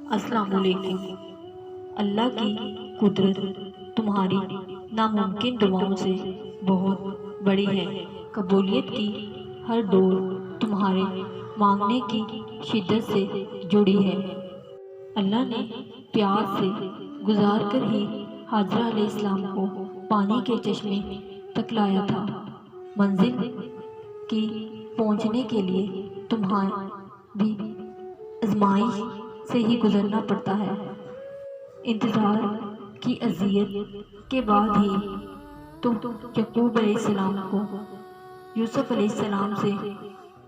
السلام علیکم۔ اللہ کی قدرت تمہاری ناممکن دعاؤں سے بہت بڑی ہے۔ قبولیت کی ہر ڈور تمہارے مانگنے کی شدت سے جڑی ہے۔ اللہ نے پیاس سے گزار کر ہی حاجرہ علیہ السلام کو پانی کے چشمے تک لایا تھا۔ منزل کی پہنچنے کے لیے تمہیں بھی آزمائش سے ہی گزرنا پڑتا ہے۔ انتظار کی اذیت کے بعد ہی تم یعقوب علیہ السلام کو یوسف علیہ السلام سے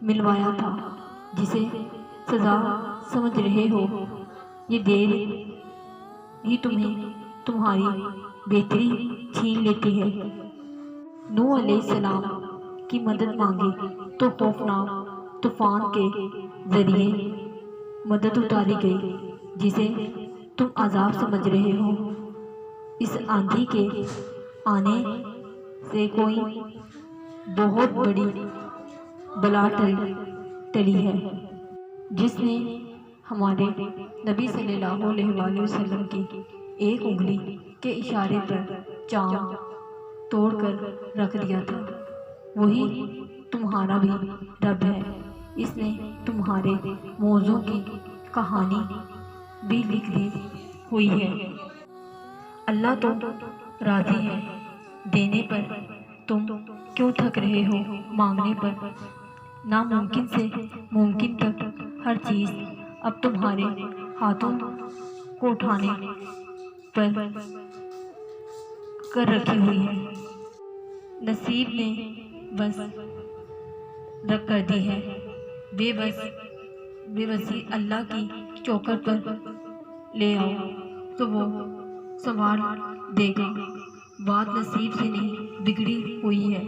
ملوایا تھا، جسے سزا سمجھ رہے ہو۔ یہ دیر ہی تمہیں تمہاری بہتری چھین لیتی ہے۔ نوح علیہ السلام کی مدد مانگی تو خوفناک طوفان کے ذریعے مدد اتاری گئی، جسے تم عذاب سمجھ رہے ہو۔ اس آندھی کے آنے سے کوئی بہت بڑی بلا ٹلی ہے، جس نے ہمارے نبی صلی اللہ علیہ وآلہ وسلم کی ایک انگلی کے اشارے پر چاند توڑ کر رکھ دیا تھا۔ وہی تمہارا بھی رب ہے۔ اس نے تمہارے موضوع کی کہانی بھی لکھ دی ہوئی ہے۔ اللہ تو راضی ہے دینے پر، تم کیوں تھک رہے ہو مانگنے پر؟ ناممکن سے ممکن تک ہر چیز اب تمہارے ہاتھوں کو اٹھانے پر کر رکھی ہوئی ہے۔ نصیب نے بس رکھ کر دی ہے۔ بے بسی اللہ کی چوکھٹ پر لے آؤ تو وہ سنوار دے گا۔ بات نصیب سے نہیں بگڑی ہوئی ہے۔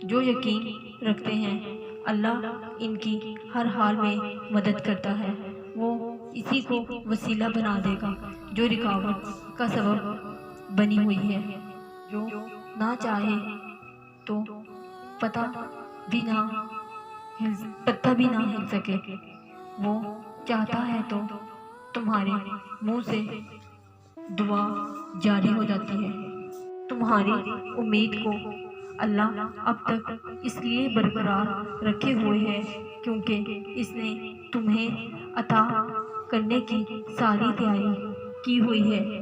جو یقین رکھتے ہیں اللہ ان کی ہر حال میں مدد کرتا ہے، وہ اسی کو وسیلہ بنا دے گا جو رکاوٹ کا سبب بنی ہوئی ہے۔ جو نہ چاہے تو پتہ بھی نہ ہل سکے، وہ چاہتا ہے تو تمہارے منہ سے دعا جاری ہو جاتی ہے۔ تمہاری امید کو اللہ اب تک اس لیے برقرار رکھے ہوئے ہے کیونکہ اس نے تمہیں عطا کرنے کی ساری تیاری کی ہوئی ہے۔